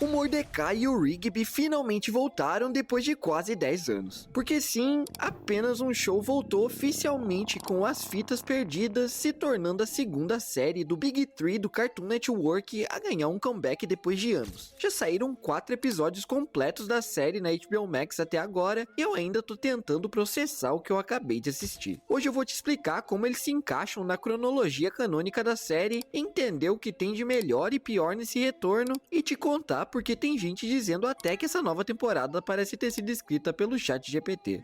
O Mordecai e o Rigby finalmente voltaram depois de quase 10 anos. Porque sim, apenas um show voltou oficialmente com As Fitas Perdidas, se tornando a segunda série do Big Three do Cartoon Network a ganhar um comeback depois de anos. Já saíram 4 episódios completos da série na HBO Max até agora, e eu ainda tô tentando processar o que eu acabei de assistir. Hoje eu vou te explicar como eles se encaixam na cronologia canônica da série, entender o que tem de melhor e pior nesse retorno, e te contar porque tem gente dizendo até que essa nova temporada parece ter sido escrita pelo ChatGPT.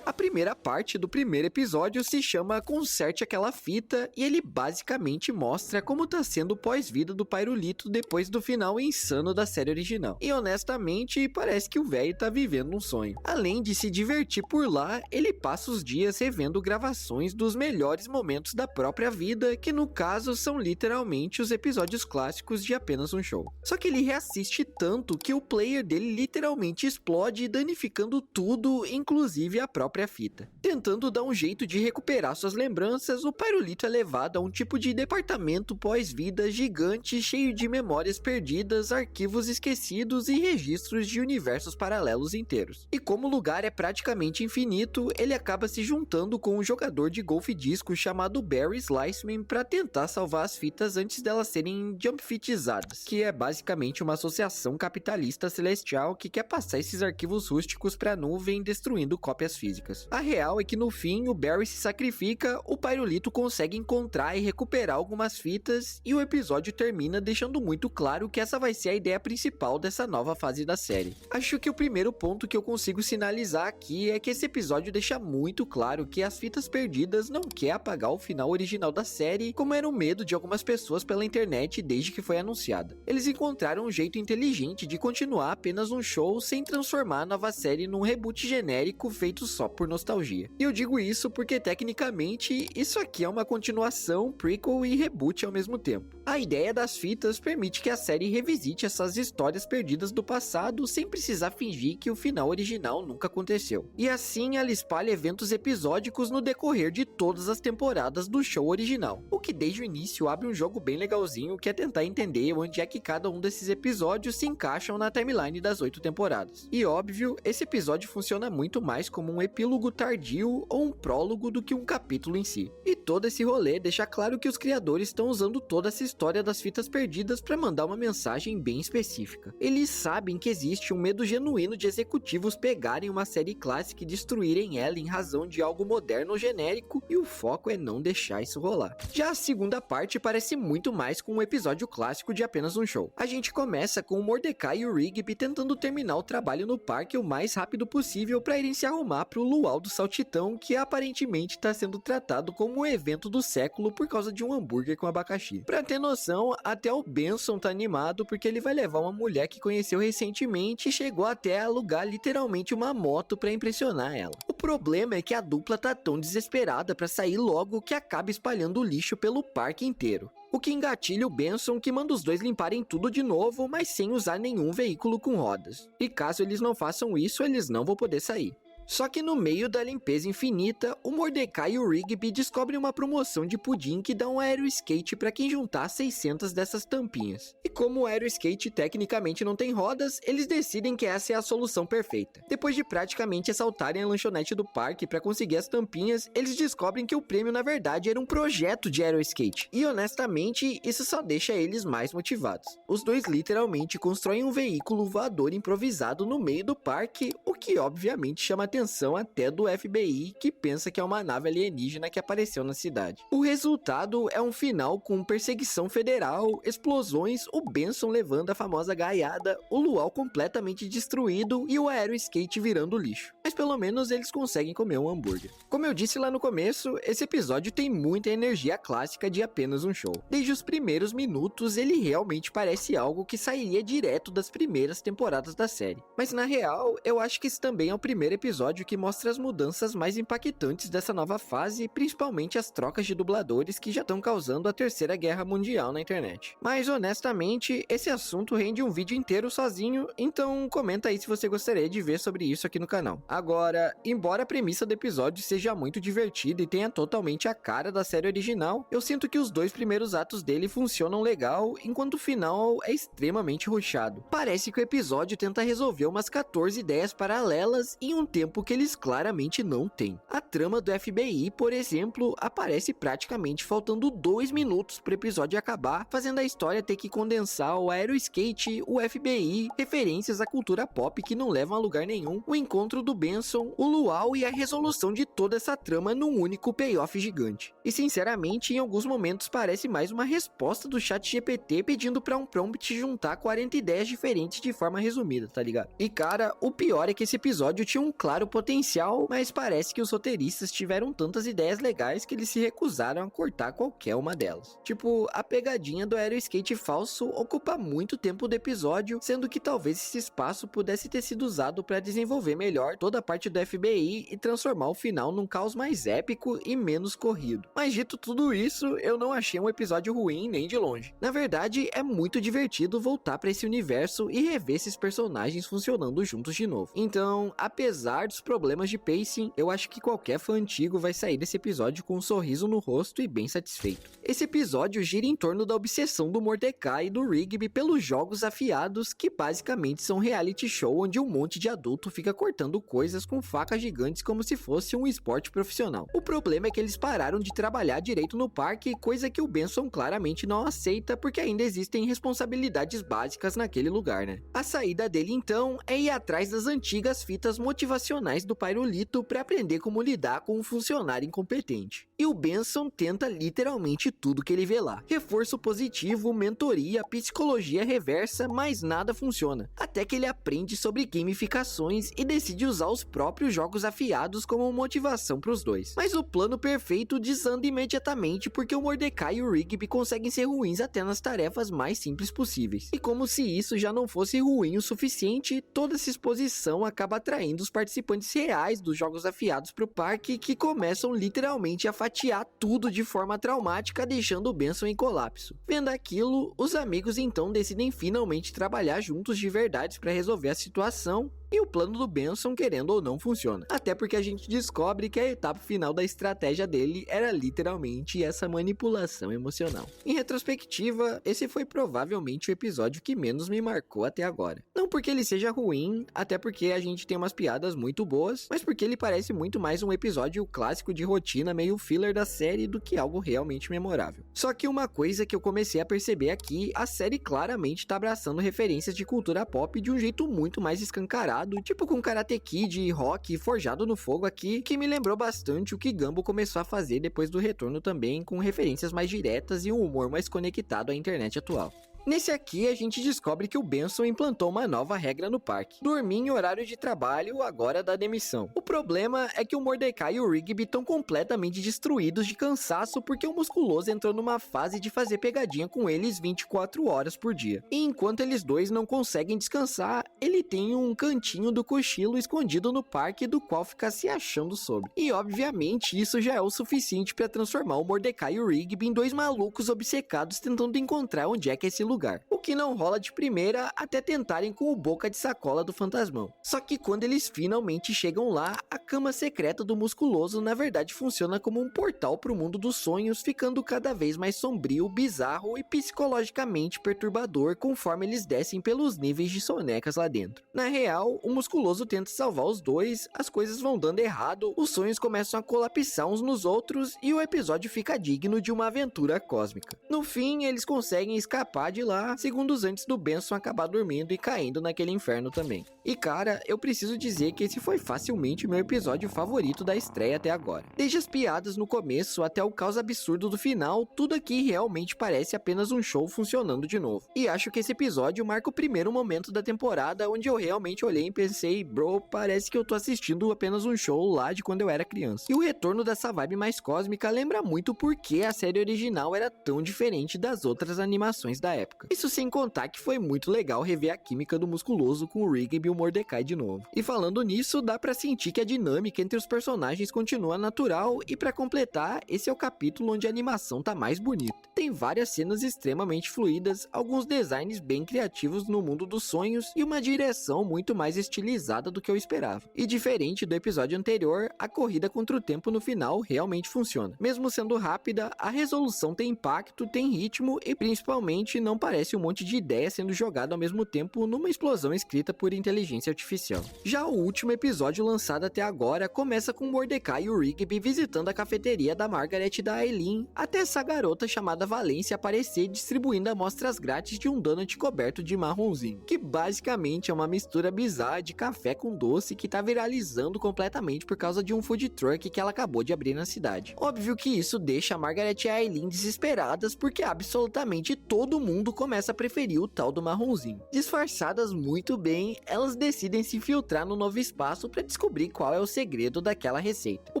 A primeira parte do primeiro episódio se chama Conserte Aquela Fita, e ele basicamente mostra como tá sendo o pós-vida do Pairulito depois do final insano da série original. E honestamente, parece que o velho tá vivendo um sonho. Além de se divertir por lá, ele passa os dias revendo gravações dos melhores momentos da própria vida, que no caso são literalmente os episódios clássicos de Apenas um Show. Só que ele reassiste tanto que o player dele literalmente explode, danificando tudo, inclusive a própria fita. Tentando dar um jeito de recuperar suas lembranças, o Pairulito é levado a um tipo de departamento pós-vida gigante cheio de memórias perdidas, arquivos esquecidos e registros de universos paralelos inteiros. E como o lugar é praticamente infinito, ele acaba se juntando com um jogador de golfe disco chamado Barry Sliceman para tentar salvar as fitas antes delas serem jumpfitizadas, que é basicamente uma associação capitalista celestial que quer passar esses arquivos rústicos para a nuvem, destruindo cópias físicas. A real é que no fim o Barry se sacrifica, o Pairulito consegue encontrar e recuperar algumas fitas, e o episódio termina deixando muito claro que essa vai ser a ideia principal dessa nova fase da série. Acho que o primeiro ponto que eu consigo sinalizar aqui é que esse episódio deixa muito claro que As Fitas Perdidas não quer apagar o final original da série, como era o medo de algumas pessoas pela internet desde que foi anunciada. Eles encontraram um jeito inteligente de continuar Apenas um Show sem transformar a nova série num reboot genérico feito só por nostalgia. E eu digo isso porque tecnicamente isso aqui é uma continuação, prequel e reboot ao mesmo tempo. A ideia das fitas permite que a série revisite essas histórias perdidas do passado sem precisar fingir que o final original nunca aconteceu. E assim ela espalha eventos episódicos no decorrer de todas as temporadas do show original, o que desde o início abre um jogo bem legalzinho que é tentar entender onde é que cada um desses episódios se encaixam na timeline das 8 temporadas. E óbvio, esse episódio funciona muito mais como um epílogo tardio ou um prólogo do que um capítulo em si. E todo esse rolê deixa claro que os criadores estão usando toda essa história das fitas perdidas para mandar uma mensagem bem específica. Eles sabem que existe um medo genuíno de executivos pegarem uma série clássica e destruírem ela em razão de algo moderno ou genérico, e o foco é não deixar isso rolar. Já a segunda parte parece muito mais com um episódio clássico de Apenas um Show. A gente começa com o Mordecai e o Rigby tentando terminar o trabalho no parque o mais rápido possível para irem se arrumar pro luau do Saltitão, que aparentemente está sendo tratado como o evento do século por causa de um hambúrguer com abacaxi. Pra ter noção, até o Benson tá animado porque ele vai levar uma mulher que conheceu recentemente e chegou até a alugar literalmente uma moto pra impressionar ela. O problema é que a dupla tá tão desesperada pra sair logo que acaba espalhando o lixo pelo parque inteiro. O que engatilha o Benson, que manda os dois limparem tudo de novo, mas sem usar nenhum veículo com rodas. E caso eles não façam isso, eles não vão poder sair. Só que no meio da limpeza infinita, o Mordecai e o Rigby descobrem uma promoção de pudim que dá um aeroskate para quem juntar 600 dessas tampinhas. E como o aeroskate tecnicamente não tem rodas, eles decidem que essa é a solução perfeita. Depois de praticamente assaltarem a lanchonete do parque para conseguir as tampinhas, eles descobrem que o prêmio na verdade era um projeto de aeroskate. E honestamente, isso só deixa eles mais motivados. Os dois literalmente constroem um veículo voador improvisado no meio do parque, o que obviamente chama atenção até do FBI, que pensa que é uma nave alienígena que apareceu na cidade. O resultado é um final com perseguição federal, explosões, o Benson levando a famosa gaiada, o luau completamente destruído e o aeroskate virando lixo. Mas pelo menos eles conseguem comer um hambúrguer. Como eu disse lá no começo, esse episódio tem muita energia clássica de Apenas um Show. Desde os primeiros minutos, ele realmente parece algo que sairia direto das primeiras temporadas da série. Mas na real, eu acho que esse também é o primeiro episódio episódio que mostra as mudanças mais impactantes dessa nova fase, principalmente as trocas de dubladores que já estão causando a Terceira Guerra Mundial na internet. Mas honestamente, esse assunto rende um vídeo inteiro sozinho, então comenta aí se você gostaria de ver sobre isso aqui no canal. Agora, embora a premissa do episódio seja muito divertida e tenha totalmente a cara da série original, eu sinto que os dois primeiros atos dele funcionam legal, enquanto o final é extremamente rushado. Parece que o episódio tenta resolver umas 14 ideias paralelas em um tempo que eles claramente não têm. A trama do FBI, por exemplo, aparece praticamente faltando 2 minutos pro episódio acabar, fazendo a história ter que condensar o aeroskate, o FBI, referências à cultura pop que não levam a lugar nenhum, o encontro do Benson, o luau e a resolução de toda essa trama num único payoff gigante. E sinceramente, em alguns momentos parece mais uma resposta do ChatGPT pedindo pra um prompt juntar 40 ideias diferentes de forma resumida, tá ligado? E cara, o pior é que esse episódio tinha um claro potencial, mas parece que os roteiristas tiveram tantas ideias legais que eles se recusaram a cortar qualquer uma delas. Tipo, a pegadinha do aeroskate falso ocupa muito tempo do episódio, sendo que talvez esse espaço pudesse ter sido usado para desenvolver melhor toda a parte do FBI e transformar o final num caos mais épico e menos corrido. Mas dito tudo isso, eu não achei um episódio ruim nem de longe. Na verdade, é muito divertido voltar para esse universo e rever esses personagens funcionando juntos de novo. Então, apesar dos problemas de pacing, eu acho que qualquer fã antigo vai sair desse episódio com um sorriso no rosto e bem satisfeito. Esse episódio gira em torno da obsessão do Mordecai e do Rigby pelos jogos afiados, que basicamente são reality show onde um monte de adulto fica cortando coisas com facas gigantes como se fosse um esporte profissional. O problema é que eles pararam de trabalhar direito no parque, coisa que o Benson claramente não aceita porque ainda existem responsabilidades básicas naquele lugar, né? A saída dele então é ir atrás das antigas fitas motivacionais do Pyrolito para aprender como lidar com um funcionário incompetente. E o Benson tenta literalmente tudo que ele vê lá. Reforço positivo, mentoria, psicologia reversa, mas nada funciona. Até que ele aprende sobre gamificações e decide usar os próprios jogos afiados como motivação para os dois. Mas o plano perfeito desanda imediatamente porque o Mordecai e o Rigby conseguem ser ruins até nas tarefas mais simples possíveis. E como se isso já não fosse ruim o suficiente, toda essa exposição acaba atraindo os participantes reais dos jogos afiados para o parque, que começam literalmente a fatiar tudo de forma traumática, deixando o Benson em colapso. Vendo aquilo, os amigos então decidem finalmente trabalhar juntos de verdade para resolver a situação. E o plano do Benson, querendo ou não, funciona. Até porque a gente descobre que a etapa final da estratégia dele era literalmente essa manipulação emocional. Em retrospectiva, esse foi provavelmente o episódio que menos me marcou até agora. Não porque ele seja ruim, até porque a gente tem umas piadas muito boas, mas porque ele parece muito mais um episódio clássico de rotina meio filler da série do que algo realmente memorável. Só que uma coisa que eu comecei a perceber aqui, a série claramente tá abraçando referências de cultura pop de um jeito muito mais escancarado, tipo com Karate Kid e Rock forjado no fogo aqui, que me lembrou bastante o que Gumball começou a fazer depois do retorno também, com referências mais diretas e um humor mais conectado à internet atual. Nesse aqui, a gente descobre que o Benson implantou uma nova regra no parque: dormir em horário de trabalho, agora da demissão. O problema é que o Mordecai e o Rigby estão completamente destruídos de cansaço porque o Musculoso entrou numa fase de fazer pegadinha com eles 24 horas por dia. E enquanto eles dois não conseguem descansar, ele tem um cantinho do cochilo escondido no parque do qual fica se achando sobre. E obviamente isso já é o suficiente para transformar o Mordecai e o Rigby em dois malucos obcecados tentando encontrar onde é que é esse lugar. O que não rola de primeira até tentarem com o boca de sacola do fantasmão. Só que quando eles finalmente chegam lá, a cama secreta do Musculoso na verdade funciona como um portal para o mundo dos sonhos, ficando cada vez mais sombrio, bizarro e psicologicamente perturbador conforme eles descem pelos níveis de sonecas lá dentro. Na real, o Musculoso tenta salvar os dois, as coisas vão dando errado, os sonhos começam a colapsar uns nos outros e o episódio fica digno de uma aventura cósmica. No fim, eles conseguem escapar de lá, segundos antes do Benson acabar dormindo e caindo naquele inferno também. E cara, eu preciso dizer que esse foi facilmente o meu episódio favorito da estreia até agora. Desde as piadas no começo até o caos absurdo do final, tudo aqui realmente parece apenas um show funcionando de novo. E acho que esse episódio marca o primeiro momento da temporada onde eu realmente olhei e pensei, bro, parece que eu tô assistindo apenas um show lá de quando eu era criança. E o retorno dessa vibe mais cósmica lembra muito porque a série original era tão diferente das outras animações da época. época. Isso sem contar que foi muito legal rever a química do Musculoso com o Rigby e o Mordecai de novo. E falando nisso, dá pra sentir que a dinâmica entre os personagens continua natural, e pra completar, esse é o capítulo onde a animação tá mais bonita. Tem várias cenas extremamente fluidas, alguns designs bem criativos no mundo dos sonhos e uma direção muito mais estilizada do que eu esperava. E diferente do episódio anterior, a corrida contra o tempo no final realmente funciona. Mesmo sendo rápida, a resolução tem impacto, tem ritmo e principalmente não parece um monte de ideia sendo jogado ao mesmo tempo numa explosão escrita por inteligência artificial. Já o último episódio lançado até agora começa com Mordecai e o Rigby visitando a cafeteria da Margaret e da Aileen, até essa garota chamada Valência aparecer distribuindo amostras grátis de um donut coberto de marronzinho, que basicamente é uma mistura bizarra de café com doce que tá viralizando completamente por causa de um food truck que ela acabou de abrir na cidade. Óbvio que isso deixa a Margaret e a Aileen desesperadas porque absolutamente todo mundo começa a preferir o tal do marronzinho. Disfarçadas muito bem, elas decidem se infiltrar no novo espaço para descobrir qual é o segredo daquela receita. O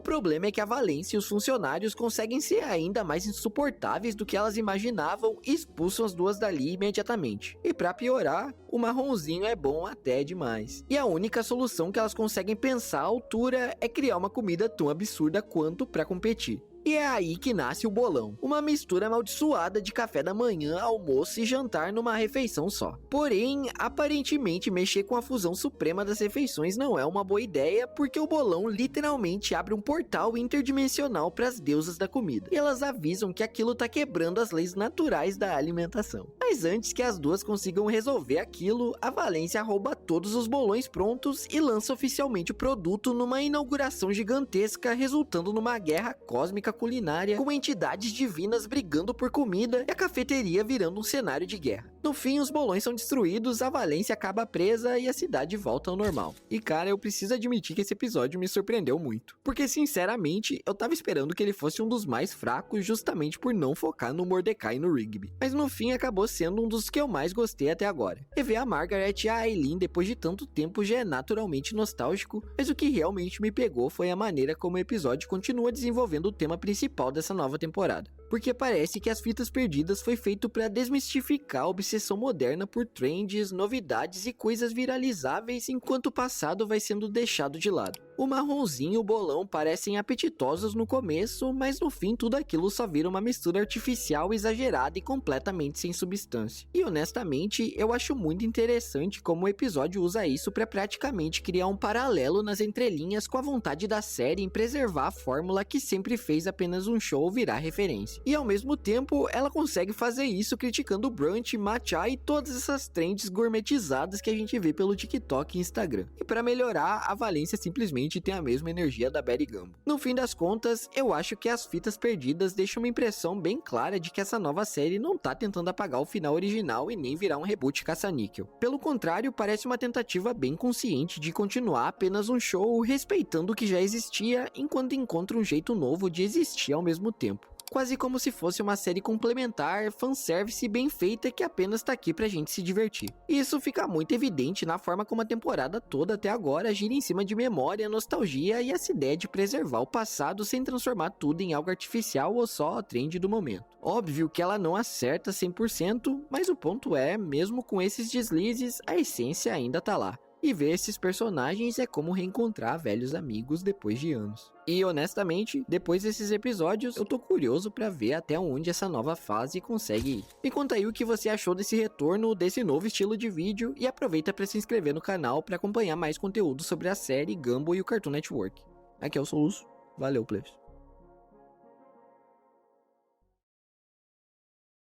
problema é que a Valência e os funcionários conseguem ser ainda mais insuportáveis do que elas imaginavam e expulsam as duas dali imediatamente. E pra piorar, o marronzinho é bom até demais. E a única solução que elas conseguem pensar à altura é criar uma comida tão absurda quanto pra competir. E é aí que nasce o bolão, uma mistura amaldiçoada de café da manhã, almoço e jantar numa refeição só. Porém, aparentemente mexer com a fusão suprema das refeições não é uma boa ideia, porque o bolão literalmente abre um portal interdimensional para as deusas da comida. E elas avisam que aquilo tá quebrando as leis naturais da alimentação. Mas antes que as duas consigam resolver aquilo, a Valência rouba todos os bolões prontos e lança oficialmente o produto numa inauguração gigantesca, resultando numa guerra cósmica culinária, com entidades divinas brigando por comida e a cafeteria virando um cenário de guerra. No fim, os bolões são destruídos, a Valência acaba presa e a cidade volta ao normal. E cara, eu preciso admitir que esse episódio me surpreendeu muito, porque sinceramente, eu tava esperando que ele fosse um dos mais fracos justamente por não focar no Mordecai e no Rigby. Mas no fim acabou sendo um dos que eu mais gostei até agora. Rever a Margaret e a Aileen depois de tanto tempo já é naturalmente nostálgico, mas o que realmente me pegou foi a maneira como o episódio continua desenvolvendo o tema principal dessa nova temporada. Porque parece que As Fitas Perdidas foi feito para desmistificar a obsessão moderna por trends, novidades e coisas viralizáveis, enquanto o passado vai sendo deixado de lado. O marronzinho e o bolão parecem apetitosos no começo, mas no fim tudo aquilo só vira uma mistura artificial exagerada e completamente sem substância. E honestamente, eu acho muito interessante como o episódio usa isso para praticamente criar um paralelo nas entrelinhas com a vontade da série em preservar a fórmula que sempre fez apenas um show virar referência. E ao mesmo tempo, ela consegue fazer isso criticando o brunch, matcha e todas essas trends gourmetizadas que a gente vê pelo TikTok e Instagram. E para melhorar, a Valência simplesmente tem a mesma energia da Betty Gumbo. No fim das contas, eu acho que As Fitas Perdidas deixam uma impressão bem clara de que essa nova série não tá tentando apagar o final original e nem virar um reboot caça-níquel. Pelo contrário, parece uma tentativa bem consciente de continuar apenas um show respeitando o que já existia, enquanto encontra um jeito novo de existir ao mesmo tempo. Quase como se fosse uma série complementar, fanservice bem feita que apenas tá aqui pra gente se divertir. E isso fica muito evidente na forma como a temporada toda até agora gira em cima de memória, nostalgia e essa ideia de preservar o passado sem transformar tudo em algo artificial ou só a trend do momento. Óbvio que ela não acerta 100%, mas o ponto é, mesmo com esses deslizes, a essência ainda tá lá. E ver esses personagens é como reencontrar velhos amigos depois de anos. E honestamente, depois desses episódios, eu tô curioso pra ver até onde essa nova fase consegue ir. Me conta aí o que você achou desse retorno, desse novo estilo de vídeo, e aproveita pra se inscrever no canal pra acompanhar mais conteúdo sobre a série, Gumball e o Cartoon Network. Aqui é o Soluço, valeu, plebs.